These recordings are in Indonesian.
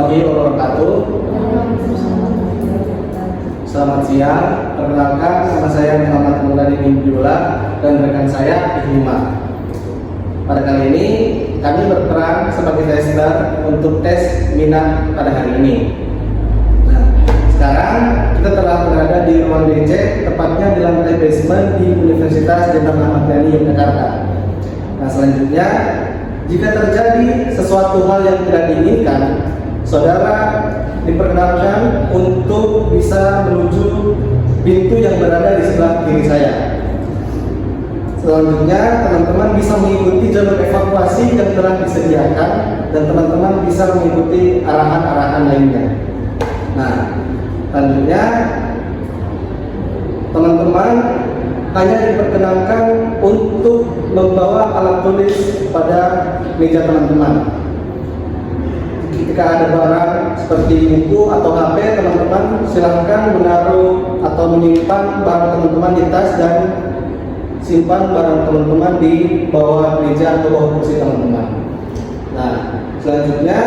warahmatullahi wabarakatuh. Selamat siang, perkenalkan nama saya Muhammad Mulyadi Nindiola dan rekan saya Ihima. Pada kali ini kami berperan sebagai tester untuk tes minat pada hari ini. Nah, sekarang kita telah berada di ruang DC, tepatnya di lantai basement di Universitas Jenderal Ahmad Yani Yogyakarta. Nah, selanjutnya jika terjadi sesuatu hal yang tidak diinginkan, saudara diperkenalkan untuk bisa menuju pintu yang berada di sebelah kiri saya. Selanjutnya, teman-teman bisa mengikuti jalur evakuasi yang telah disediakan dan teman-teman bisa mengikuti arahan-arahan lainnya. Nah, selanjutnya teman-teman hanya diperkenankan untuk membawa alat tulis pada meja teman-teman. Jika ada barang seperti buku atau HP, teman-teman silahkan menaruh atau menyimpan barang teman-teman di tas dan simpan barang teman-teman di bawah meja atau bawah kursi teman-teman. Nah, selanjutnya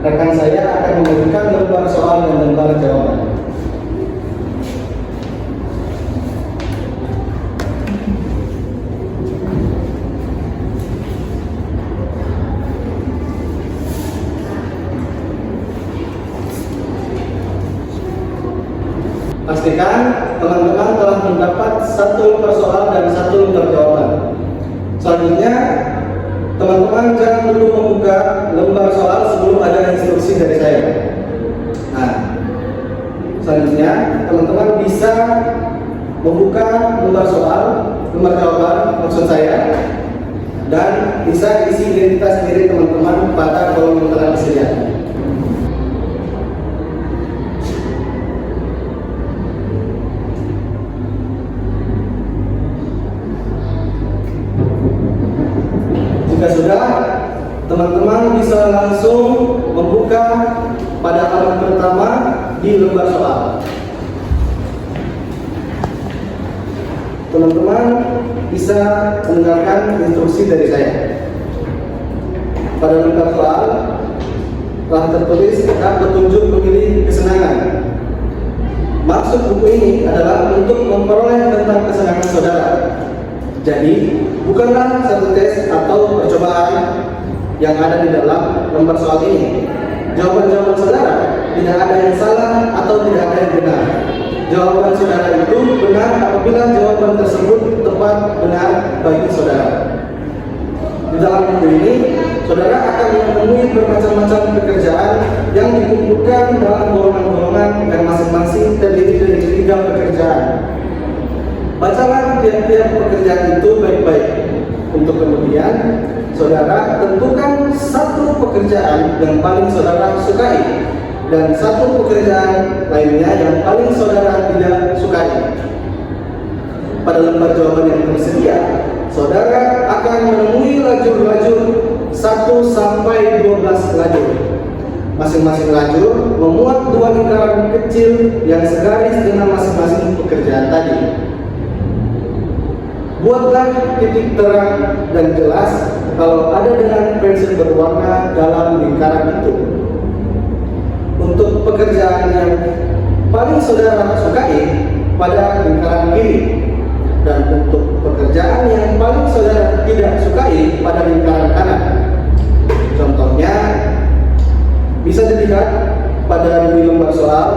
rekan saya akan memberikan lembar soal dan lembar jawaban. Pastikan teman-teman telah mendapat satu lembar soal dan satu lembar jawaban. Selanjutnya, teman-teman jangan dulu membuka lembar soal sebelum ada instruksi dari saya. Nah, selanjutnya teman-teman bisa membuka lembar soal, lembar jawaban maksud saya, dan bisa isi identitas diri teman-teman pada kolom yang telah disediakan. Jika sudah, teman-teman bisa langsung membuka pada halaman pertama di lembar soal. Teman-teman bisa mendengarkan instruksi dari saya. Pada lembar soal telah tertulis petunjuk memilih kesenangan. Maksud buku ini adalah untuk memperoleh tentang kesenangan saudara. Jadi, bukanlah satu tes atau percobaan yang ada di dalam lembar soal ini. Jawaban-jawaban saudara tidak ada yang salah atau tidak ada yang benar. Jawaban saudara itu benar apabila jawaban tersebut tepat benar bagi saudara. Di dalam buku ini, saudara akan menemui bermacam-macam pekerjaan yang dikumpulkan dalam golongan-golongan yang masing-masing terdiri dari 3 pekerjaan. Bacalah tiap-tiap pekerjaan itu baik-baik. Untuk kemudian, saudara tentukan satu pekerjaan yang paling saudara sukai dan satu pekerjaan lainnya yang paling saudara tidak sukai. Pada lembar jawaban yang tersedia, saudara akan menemui lajur-lajur 1 sampai 12 lajur. Masing-masing lajur memuat 2 lingkaran kecil yang segaris dengan masing-masing pekerjaan tadi. Buatlah titik terang dan jelas kalau ada dengan pensil berwarna dalam lingkaran itu. Untuk pekerjaan yang paling saudara sukai pada lingkaran kiri, dan untuk pekerjaan yang paling saudara tidak sukai pada lingkaran kanan. Contohnya bisa dilihat pada di lembar soal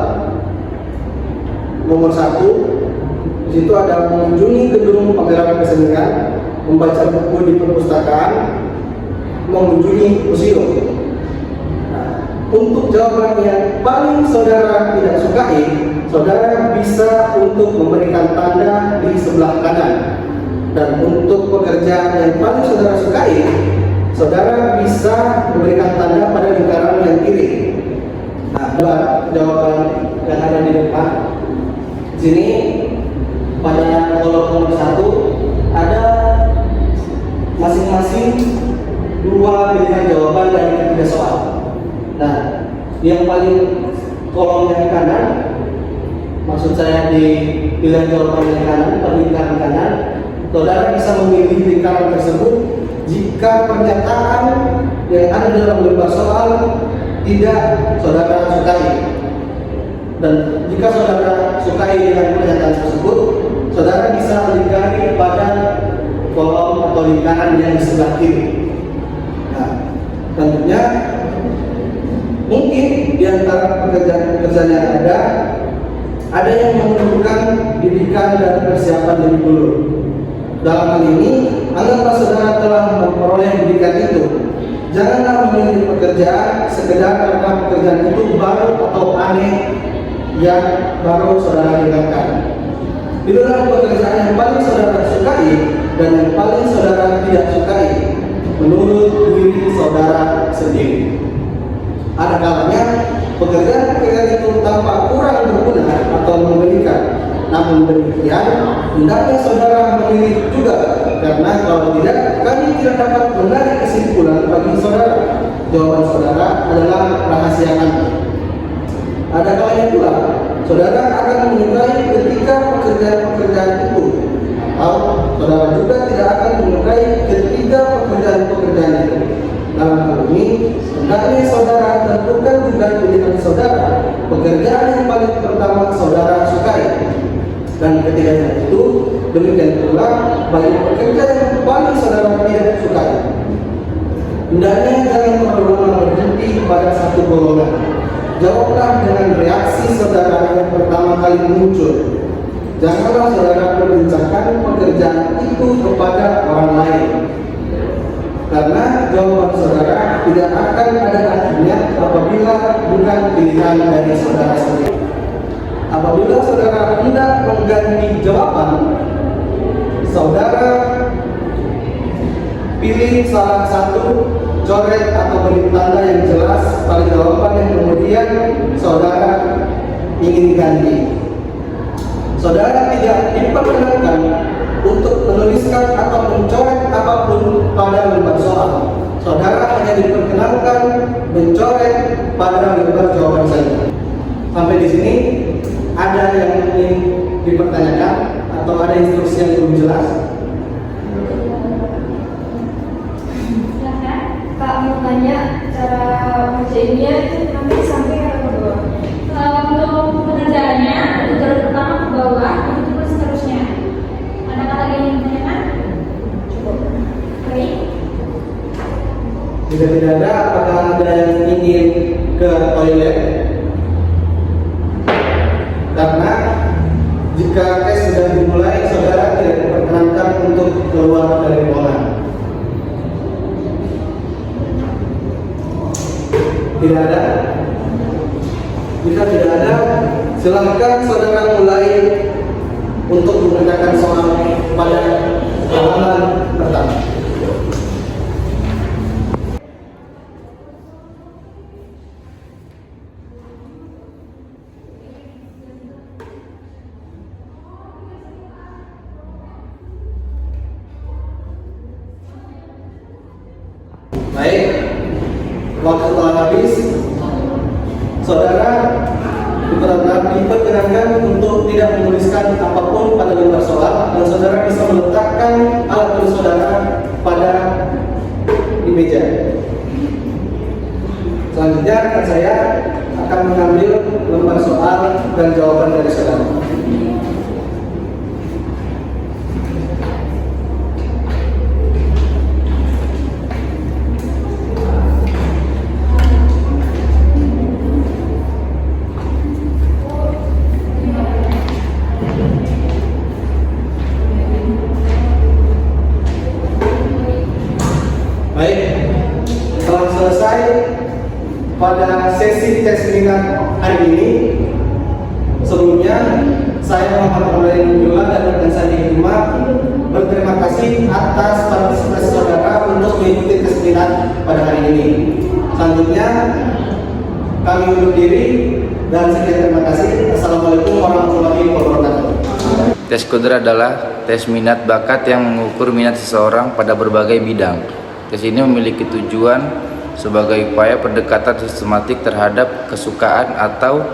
nomor 1. Di situ ada mengunjungi gedung pameran kesenian, membaca buku di perpustakaan, mengunjungi museum. Nah, untuk jawaban yang paling saudara tidak sukai, saudara bisa untuk memberikan tanda di sebelah kanan. Dan untuk pekerjaan yang paling saudara sukai, saudara bisa memberikan tanda pada lingkaran yang kiri. Nah, jawaban yang ada di depan sini. Pada kolom nomor 1 ada masing-masing 2 pilihan jawaban dari 3 soal. Nah, yang paling kolom yang kanan, maksud saya di pilihan jawaban yang kanan, pada lingkaran kanan, saudara bisa memilih lingkaran tersebut jika pernyataan yang ada dalam lembar soal tidak saudara sukai. Dan jika saudara sukai dengan pernyataan tersebut, saudara bisa lingkari pada kolom atau lingkaran yang di sebelah kiri. Nah, tentunya mungkin di antara pekerjaan yang ada yang memerlukan didikan dan persiapan lebih dulu. Dalam hal ini, anggaplah saudara telah memperoleh didikan itu. Janganlah memilih pekerjaan sekedar karena pekerjaan itu baru atau aneh yang baru saudara dengarkan. Pilihlah pekerjaan yang paling saudara sukai dan yang paling saudara tidak sukai menurut diri saudara sendiri. Ada kalanya pekerjaan itu tampak kurang berguna atau memberikan. Namun demikian, hendaknya saudara memilih juga, karena kalau tidak, kami tidak dapat menarik kesimpulan bagi saudara. Jawaban saudara adalah rahasia kami. Ada kalanya pula, saudara akan menyukai ketika pekerjaan-pekerjaan itu, atau saudara juga tidak akan menyukai ketika pekerjaan-pekerjaan itu. Dalam hal ini, hendaknya saudara tentukan juga pilihan saudara, pekerjaan yang paling pertama saudara sukai. Dan ketiganya itu, demikian pula bagi pekerjaan yang paling saudara tidak sukai. Hendaknya jangan terlalu lama berhenti pada satu golongan. Jawablah dengan reaksi saudara yang pertama kali muncul. Janganlah saudara perbincangkan pekerjaan itu kepada orang lain, karena jawaban saudara tidak akan ada artinya apabila bukan pilihan dari saudara sendiri. Apabila saudara hendak mengganti jawaban, saudara pilih salah satu, coret atau beri tanda yang jelas pada jawaban yang kemudian saudara ingin ganti. Saudara tidak diperkenankan untuk menuliskan atau mencoret apapun pada lembar soal. Saudara hanya diperkenankan mencoret pada lembar jawaban saja. Sampai di sini ada yang ingin dipertanyakan atau ada instruksi yang belum jelas? Silahkan, Pak mau tanya cara kerjainnya itu nanti sampai ke bawah. Untuk pengerjaannya, dari pertama ke bawah, itu terus seterusnya. Ada kata yang ingin ditanyakan? Cukup. Baik. Jika tidak ada, apakah ada yang ingin ke toilet? Karena jika tes sudah dimulai, saudara tidak diperkenankan untuk keluar dari ruangan. Tidak ada? Jika tidak ada, silakan saudara mulai untuk mengerjakan soal pada halaman pertama. Baik, waktu telah habis. Saudara diperkenankan untuk tidak menuliskan apapun pada lembar soal, dan saudara bisa meletakkan alat tulis saudara pada di meja. Selanjutnya saya akan mengambil lembar soal dan jawaban dari saudara. Baik, setelah selesai pada sesi tes minat hari ini, sebelumnya saya Muhammad Abdullah dan rekan saya Hikmah berterima kasih atas partisipasi saudara untuk mengikuti tes minat pada hari ini. Selanjutnya kami undur diri dan sekian terima kasih. Assalamualaikum warahmatullahi wabarakatuh. Tes Qudra adalah tes minat bakat yang mengukur minat seseorang pada berbagai bidang. Tes ini memiliki tujuan sebagai upaya pendekatan sistematik terhadap kesukaan atau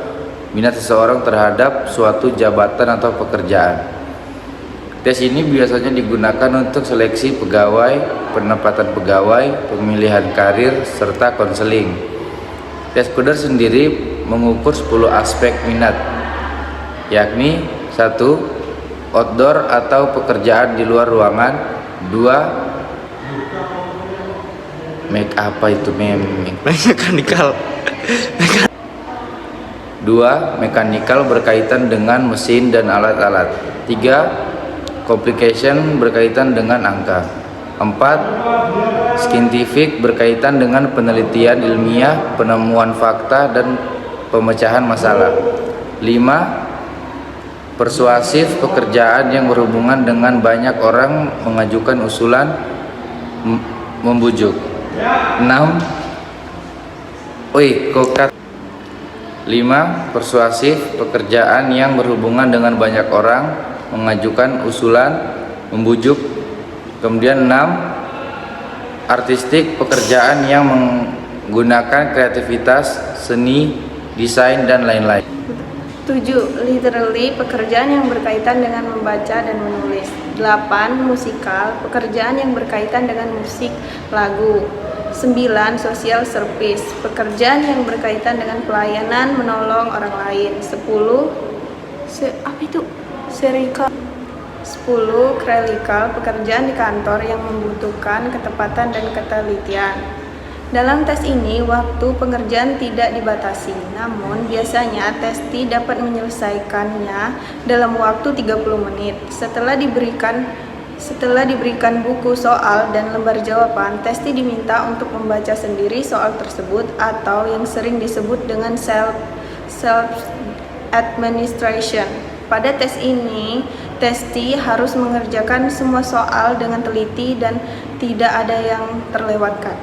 minat seseorang terhadap suatu jabatan atau pekerjaan. Tes ini biasanya digunakan untuk seleksi pegawai, penempatan pegawai, pemilihan karir, serta konseling. Tes Coder sendiri mengukur 10 aspek minat, yakni 1. Outdoor atau pekerjaan di luar ruangan. 2. Make apa itu Mekanikal. 2. Mekanikal berkaitan dengan mesin dan alat-alat. 3. Complication berkaitan dengan angka. 4. Scientific berkaitan dengan penelitian ilmiah, penemuan fakta, dan pemecahan masalah. 5. Persuasif pekerjaan yang berhubungan dengan banyak orang, mengajukan usulan, membujuk. 6. 5. Persuasif pekerjaan yang berhubungan dengan banyak orang, mengajukan usulan, membujuk. Kemudian 6. Artistik pekerjaan yang menggunakan kreativitas, seni, desain, dan lain-lain. 7. Literally, pekerjaan yang berkaitan dengan membaca dan menulis. 8. Musikal, pekerjaan yang berkaitan dengan musik, lagu. 9. Social service, pekerjaan yang berkaitan dengan pelayanan, menolong orang lain. 10. Serikal. 10. Clerical, pekerjaan di kantor yang membutuhkan ketepatan dan ketelitian. Dalam tes ini, waktu pengerjaan tidak dibatasi, namun biasanya testi dapat menyelesaikannya dalam waktu 30 menit. Setelah diberikan buku soal dan lembar jawaban, testi diminta untuk membaca sendiri soal tersebut atau yang sering disebut dengan self-administration. Pada tes ini, testi harus mengerjakan semua soal dengan teliti dan tidak ada yang terlewatkan.